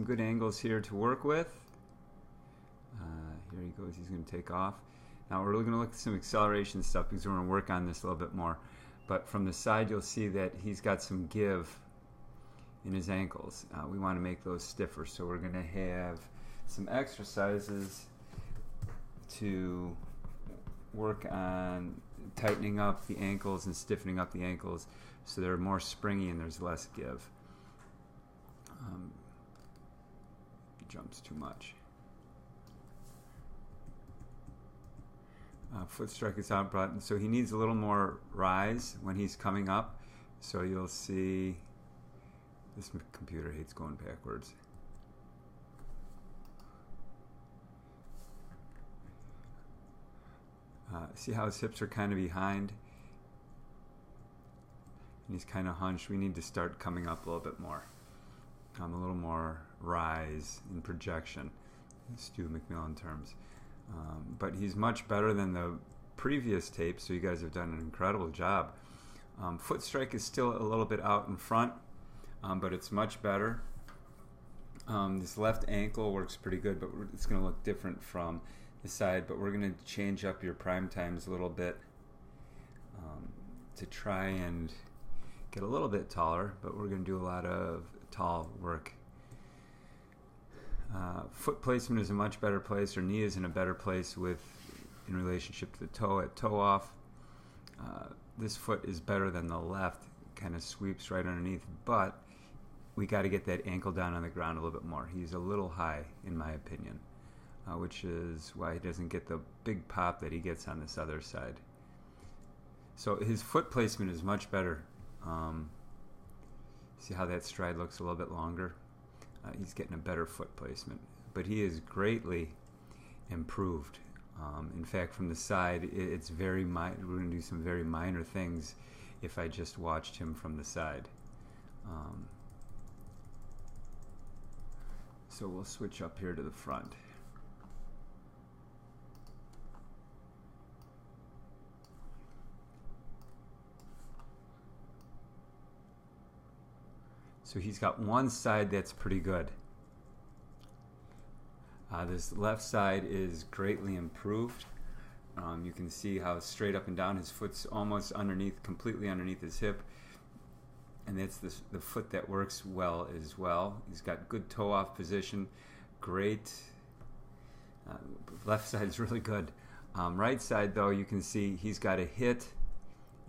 some good angles here to work with. Here he goes, he's going to take off. Now we're going to look at some acceleration stuff because we're going to work on this a little bit more. But from the side you'll see that he's got some give in his ankles. We want to make those stiffer, so we're going to have some exercises to work on tightening up the ankles and stiffening up the ankles so they're more springy and there's less give. Jumps too much. Foot strike is out, but so he needs a little more rise when he's coming up. So you'll see, this computer hates going backwards. See how his hips are kind of behind? And he's kind of hunched. We need to start coming up a little bit more. A little more rise in projection, Stu McMillan terms. But he's much better than the previous tape, so you guys have done an incredible job. Foot strike is still a little bit out in front, but it's much better. This left ankle works pretty good, but it's going to look different from the side, but we're going to change up your prime times a little bit to try and get a little bit taller, but we're going to do a lot of tall work. Foot placement is a much better place, or knee is in a better place in relationship to the toe at toe off. This foot is better than the left, kind of sweeps right underneath, but we got to get that ankle down on the ground a little bit more. He's a little high in my opinion, which is why he doesn't get the big pop that he gets on this other side. So his foot placement is much better. See how that stride looks a little bit longer? He's getting a better foot placement, but he is greatly improved. In fact, from the side, it's very minor. We're going to do some very minor things if I just watched him from the side. So we'll switch up here to the front. So he's got one side that's pretty good. This left side is greatly improved. You can see how straight up and down his foot's almost underneath, completely underneath his hip. And that's the foot that works well as well. He's got good toe off position, great. Left side is really good. Right side though, you can see he's got a hit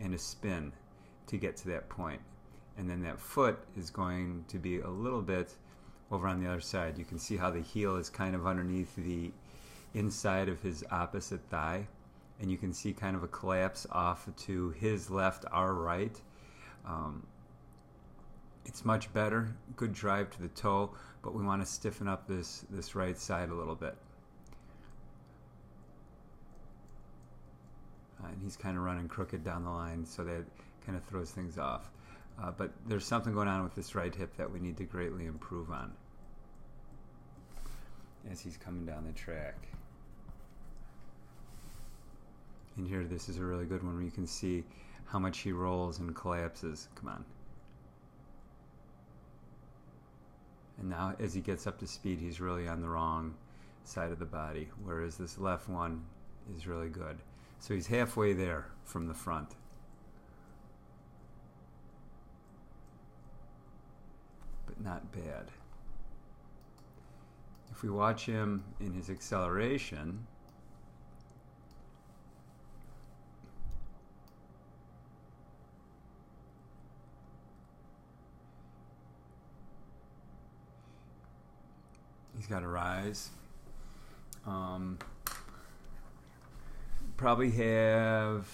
and a spin to get to that point. And then that foot is going to be a little bit over on the other side. You can see how the heel is kind of underneath the inside of his opposite thigh. And you can see kind of a collapse off to his left, our right. It's much better, good drive to the toe, but we want to stiffen up this right side a little bit. And he's kind of running crooked down the line, so that kind of throws things off. But there's something going on with this right hip that we need to greatly improve on as he's coming down the track. And here, this is a really good one where you can see how much he rolls and collapses. Come on. And now as he gets up to speed, he's really on the wrong side of the body, whereas this left one is really good. So he's halfway there from the front. But not bad. If we watch him in his acceleration, he's got a rise. Probably have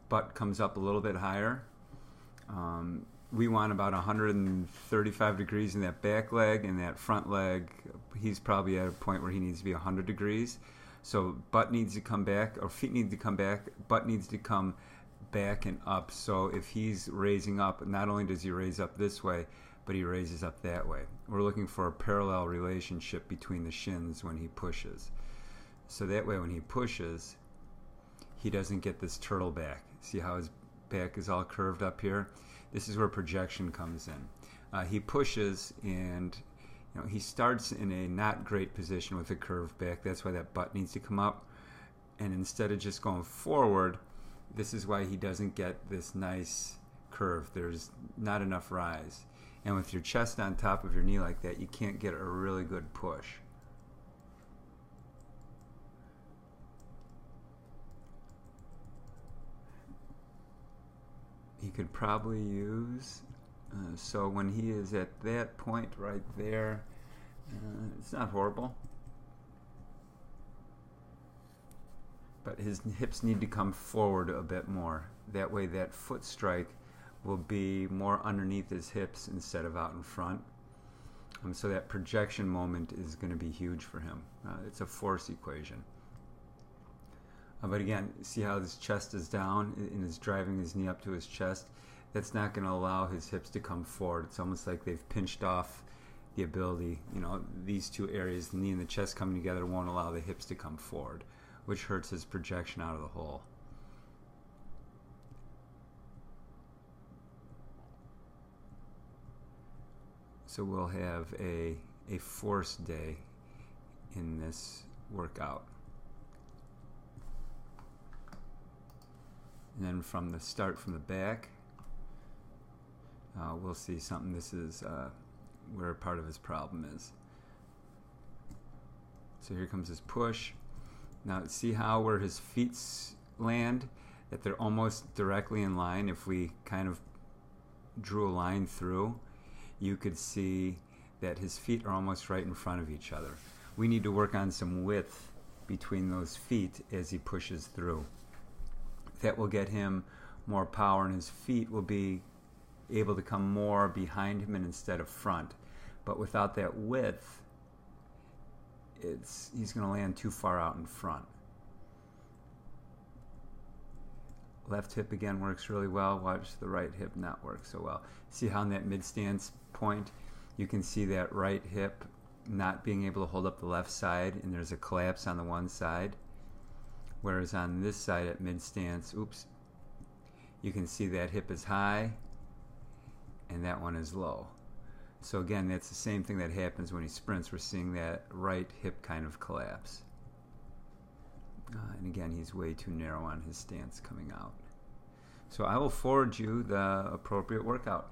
butt comes up a little bit higher. We want about 135 degrees in that back leg, and that front leg, he's probably at a point where he needs to be 100 degrees. So butt needs to come back, or feet need to come back, butt needs to come back and up. So if he's raising up, not only does he raise up this way, but he raises up that way. We're looking for a parallel relationship between the shins when he pushes. So that way when he pushes, he doesn't get this turtle back. See how his back is all curved up here? This is where projection comes in. He pushes, and He starts in a not great position with a curved back. That's why that butt needs to come up. And instead of just going forward, this is why he doesn't get this nice curve. There's not enough rise. And with your chest on top of your knee like that, you can't get a really good push. He could probably use, so when he is at that point right there, it's not horrible. But his hips need to come forward a bit more. That way that foot strike will be more underneath his hips instead of out in front. So that projection moment is going to be huge for him. It's a force equation. But again, see how his chest is down and is driving his knee up to his chest? That's not going to allow his hips to come forward. It's almost like they've pinched off the ability. These two areas, the knee and the chest coming together, won't allow the hips to come forward, which hurts his projection out of the hole. So we'll have a force day in this workout. And then from the start from the back, we'll see something. This is where part of his problem is. So here comes his push. Now see how where his feet land, that they're almost directly in line. If we kind of drew a line through, you could see that his feet are almost right in front of each other. We need to work on some width between those feet as he pushes through. That will get him more power, and his feet will be able to come more behind him and instead of front. But without that width, he's going to land too far out in front. Left hip again works really well. Watch the right hip not work so well. See how in that mid-stance point, you can see that right hip not being able to hold up the left side, and there's a collapse on the one side. Whereas on this side at mid-stance, you can see that hip is high and that one is low. So again, that's the same thing that happens when he sprints. We're seeing that right hip kind of collapse. And again, he's way too narrow on his stance coming out. So I will forward you the appropriate workout.